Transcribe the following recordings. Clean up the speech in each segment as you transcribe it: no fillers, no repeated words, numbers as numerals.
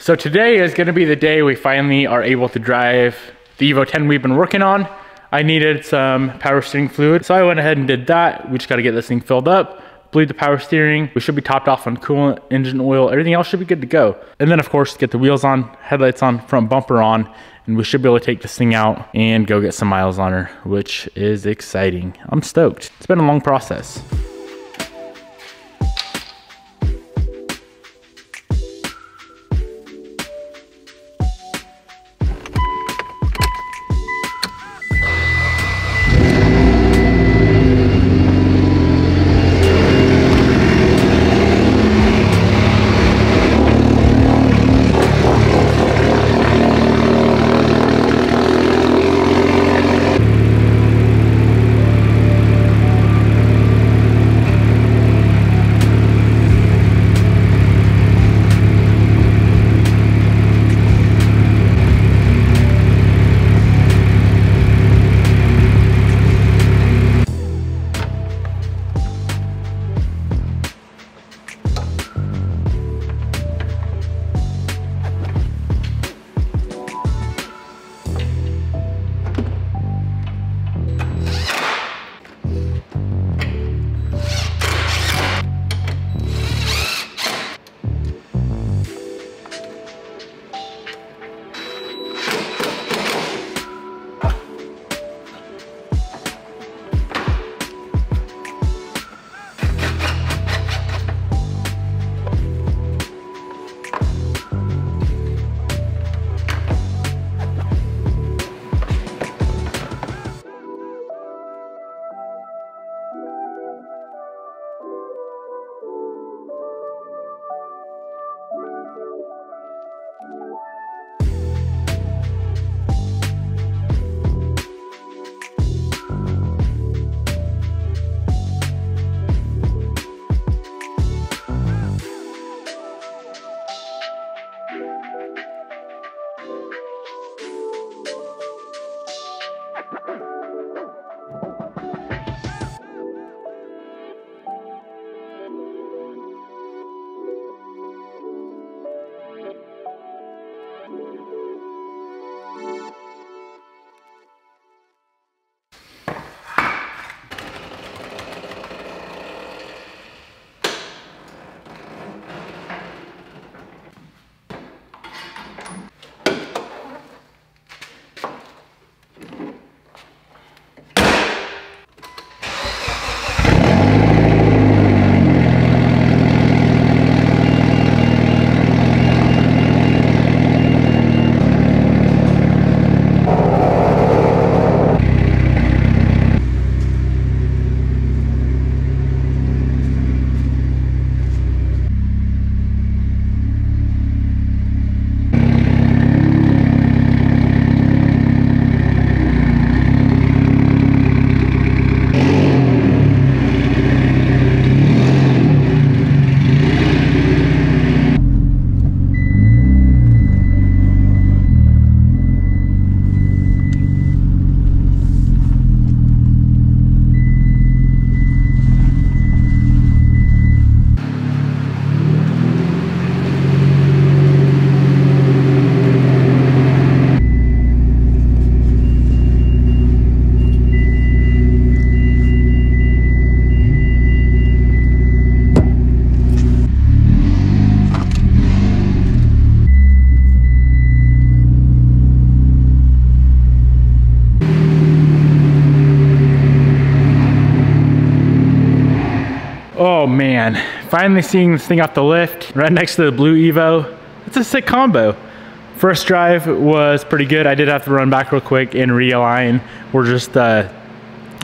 So today is gonna be the day we finally are able to drive the Evo 10 we've been working on. I needed some power steering fluid, so I went ahead and did that. We just gotta get this thing filled up, bleed the power steering. We should be topped off on coolant, engine oil, everything else should be good to go. And then of course, get the wheels on, headlights on, front bumper on, and we should be able to take this thing out and go get some miles on her, which is exciting. I'm stoked. It's been a long process. Oh man, finally seeing this thing off the lift right next to the blue Evo. It's a sick combo. First drive was pretty good. I did have to run back real quick and realign. We're just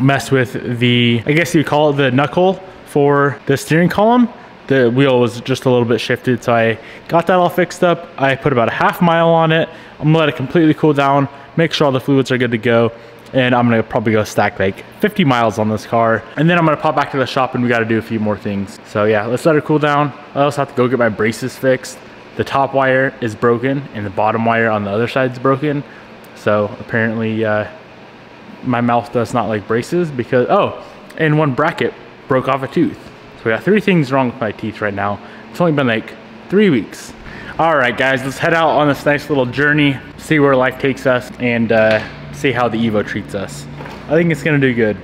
mess with the, I guess you call it the knuckle for the steering column. The wheel was just a little bit shifted, so I got that all fixed up. I put about a half mile on it. I'm gonna let it completely cool down, make sure all the fluids are good to go, and I'm gonna probably go stack like 50 miles on this car. And then I'm gonna pop back to the shop and we gotta do a few more things. So yeah, let's let her cool down. I also have to go get my braces fixed. The top wire is broken and the bottom wire on the other side is broken. So apparently my mouth does not like braces because, oh, and one bracket broke off a tooth. So we got 3 things wrong with my teeth right now. It's only been like 3 weeks. All right, guys, let's head out on this nice little journey, see where life takes us, and see how the Evo treats us. I think it's gonna do good.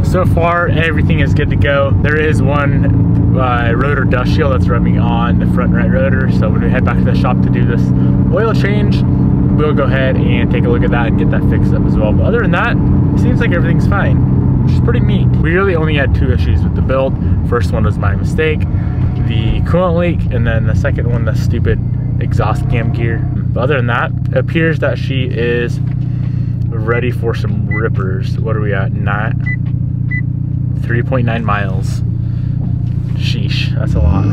So far, everything is good to go. There is one rotor dust shield that's rubbing on the front right rotor. So when we head back to the shop to do this oil change, we'll go ahead and take a look at that and get that fixed up as well. But other than that, it seems like everything's fine, which is pretty neat. We really only had 2 issues with the build. First one was my mistake, the coolant leak, and then the second one, the stupid exhaust cam gear. But other than that, it appears that she is ready for some rippers. What are we at? 3.9 miles. Sheesh, that's a lot.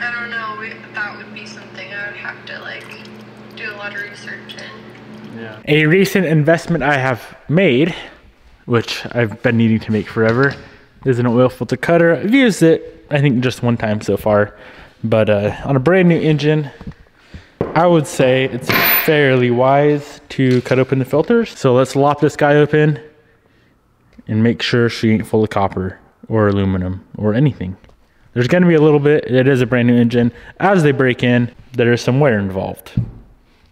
I don't know, that would be something I would have to like do a lot of research in. Yeah. A recent investment I have made, which I've been needing to make forever, is an oil filter cutter. I've used it, I think, just one time so far, but on a brand new engine, I would say it's fairly wise to cut open the filters. So let's lop this guy open and make sure she ain't full of copper or aluminum or anything. There's going to be a little bit. It is a brand new engine. As they break in, there is some wear involved.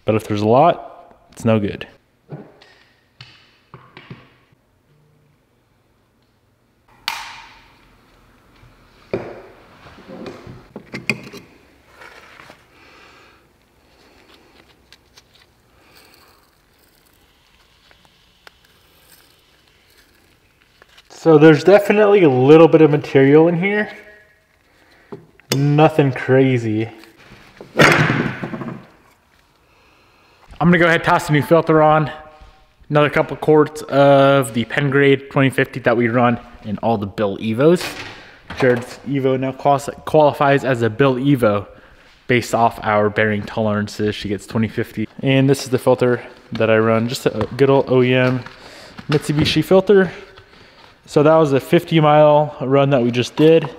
But if there's a lot, it's no good. So there's definitely a little bit of material in here. Nothing crazy. I'm gonna go ahead and toss a new filter on. Another couple quarts of the Pen Grade 2050 that we run in all the Bill Evos. Jared's Evo now qualifies as a Bill Evo based off our bearing tolerances. She gets 2050. And this is the filter that I run, just a good old OEM Mitsubishi filter. So that was a 50-mile run that we just did.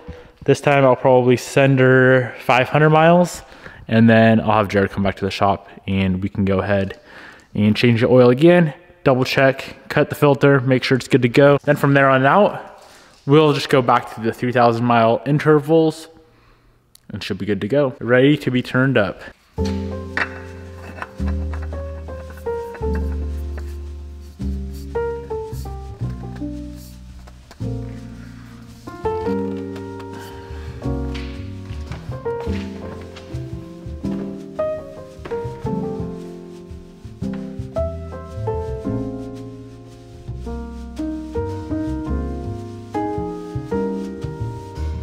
This time I'll probably send her 500 miles, and then I'll have Jared come back to the shop and we can go ahead and change the oil again, double check, cut the filter, make sure it's good to go. Then from there on out, we'll just go back to the 3,000 mile intervals and should be good to go. Ready to be turned up.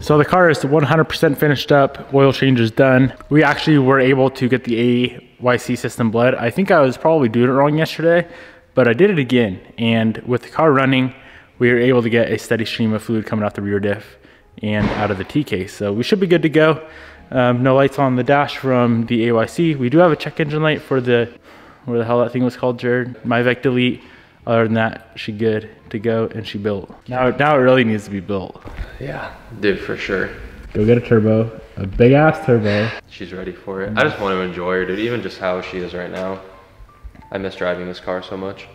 So the car is 100% finished up, oil change is done. We actually were able to get the AYC system bled. I think I was probably doing it wrong yesterday, but I did it again. And with the car running, we were able to get a steady stream of fluid coming out the rear diff and out of the T-case. So we should be good to go. No lights on the dash from the AYC. We do have a check engine light for the, where the hell that thing was called, Jared? MyVec Delete. Other than that, she good to go, and she built. Now it really needs to be built. Yeah, dude, for sure. Go get a turbo, a big ass turbo. She's ready for it. I just want to enjoy her, dude, even just how she is right now. I miss driving this car so much.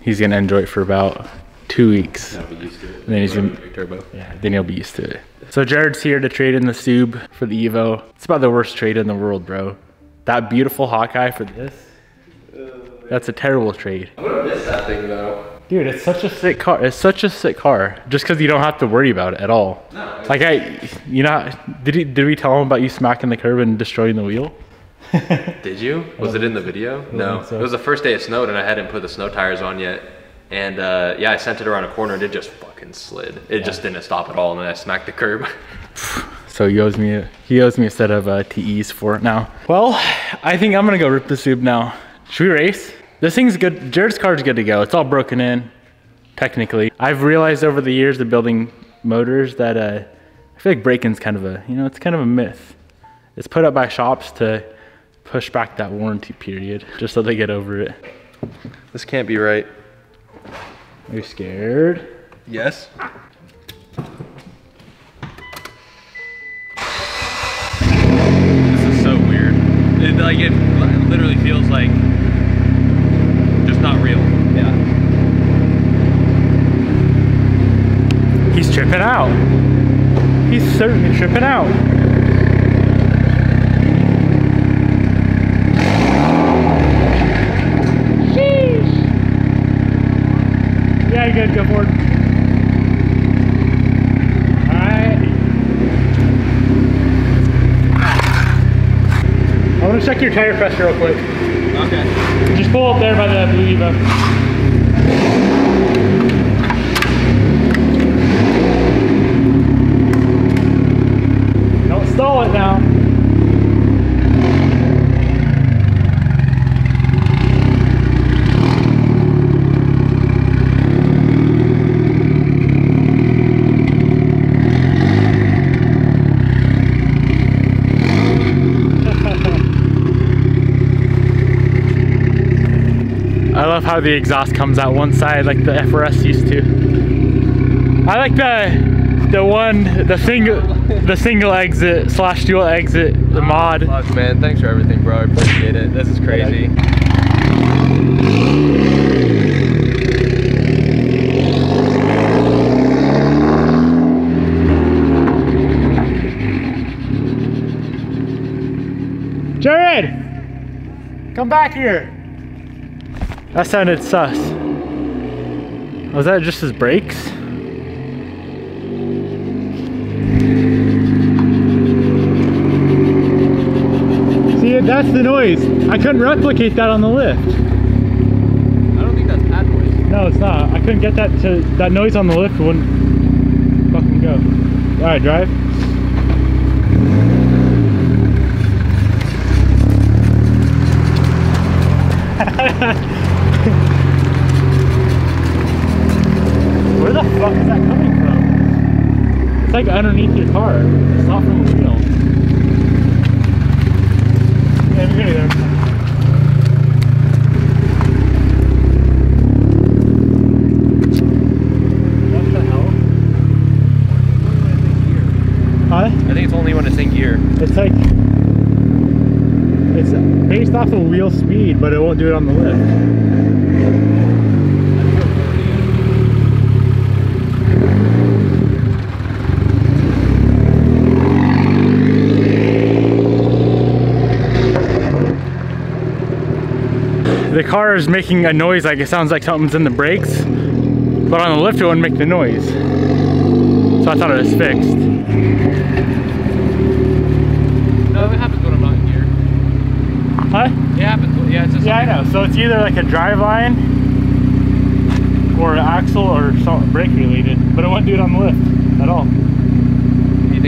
He's gonna enjoy it for about 2 weeks. I'll be used to it. And then he's gonna, turbo. Yeah, then he'll be used to it. So Jared's here to trade in the Sub for the Evo. It's about the worst trade in the world, bro. That beautiful Hawkeye for this, that's a terrible trade. I'm gonna miss that thing though. Dude, it's such a sick car. It's such a sick car. Just because you don't have to worry about it at all. No. Like did we tell him about you smacking the curb and destroying the wheel? Did you? Was it in the video? No. So. It was the first day it snowed and I hadn't put the snow tires on yet. And yeah, I sent it around a corner and it just fucking slid. It just didn't stop at all, and then I smacked the curb. So he owes me a set of TEs for it now. Well, I think I'm gonna go rip the Sub now. Should we race? This thing's good. Jared's car's good to go. It's all broken in, technically. I've realized over the years of building motors that I feel like break-in's kind of a, it's kind of a myth. It's put up by shops to push back that warranty period, just so they get over it. This can't be right. Are you scared? Yes. This is so weird. It literally feels like just not real. Yeah. He's tripping out. He's certainly tripping out. Sheesh. Yeah, you're good. Go forward. All right. I want to check your tire pressure real quick. Okay. Just pull up there by the blue Evo. Don't stall it now. I love how the exhaust comes out one side like the FRS used to. I like the single exit / dual exit, the mod. Fuck, man, thanks for everything, bro. I appreciate it. This is crazy. Jared, come back here. That sounded sus. Was that just his brakes? See, that's the noise. I couldn't replicate that on the lift. I don't think that's pad noise. No, it's not. I couldn't get that noise on the lift. Wouldn't fucking go. All right, drive. Where the fuck is that coming from? It's like underneath your car. It's not from the wheel. Yeah, we're good there. What the hell? Huh? I think it's only when it's in gear. It's like, it's based off of wheel speed, but it won't do it on the lift. The car is making a noise like it sounds like something's in the brakes, but on the lift it wouldn't make the noise. So I thought it was fixed. No, it happens when I'm not in gear. Huh? It happens. Yeah, it's just. Yeah, I know. So it's either like a drive line or an axle or something brake related, but it won't do it on the lift at all. Do you think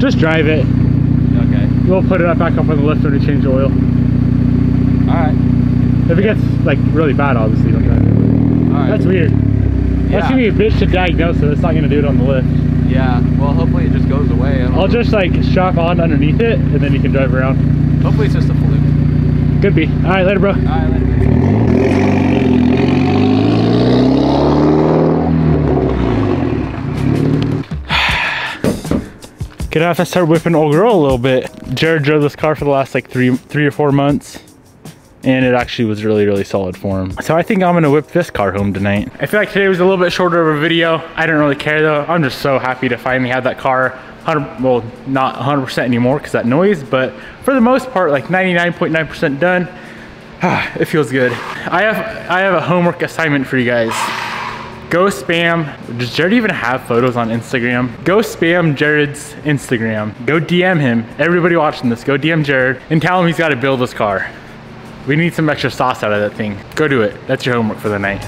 Just drive it. Okay. We'll put it back up on the lift when we change the oil. Alright. If it gets like really bad, obviously don't drive it. Alright. That's weird. Yeah. That's gonna be a bitch to diagnose it. It's not gonna do it on the lift. Yeah, well hopefully it just goes away. I'll just like strap on underneath it and then you can drive around. Hopefully it's just a fluke. Could be. Alright, later, bro. Alright, later. Gonna have to start whipping old girl a little bit. Jared drove this car for the last like three or 4 months, and it actually was really solid for him. So I think I'm gonna whip this car home tonight. I feel like today was a little bit shorter of a video. I didn't really care though. I'm just so happy to finally have that car. Well, not 100% anymore because that noise, but for the most part, like 99.9% done. It feels good. I have a homework assignment for you guys. Go spam, does Jared even have photos on Instagram? Go spam Jared's Instagram. Go DM him. Everybody watching this, go DM Jared and tell him he's got to build this car. We need some extra sauce out of that thing. Go do it. That's your homework for the night.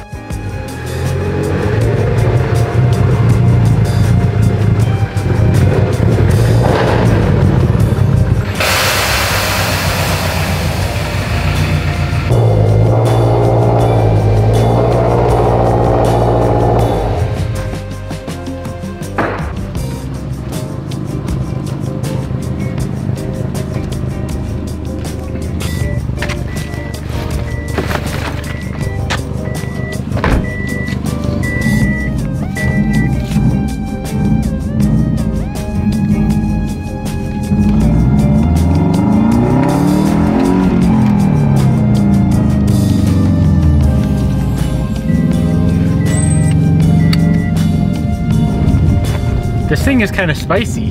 This thing is kind of spicy.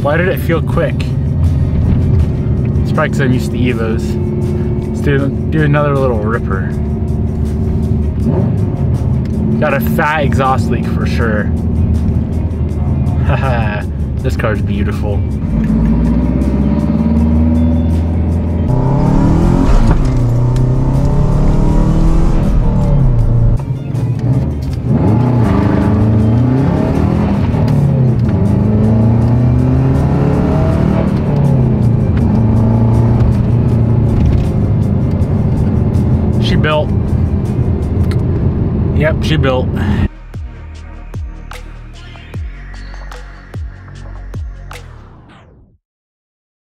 Why did it feel quick? It's probably because I'm used to Evos. Let's do another little ripper. Got a fat exhaust leak for sure. Haha, this car's beautiful. Built. Yep, she built.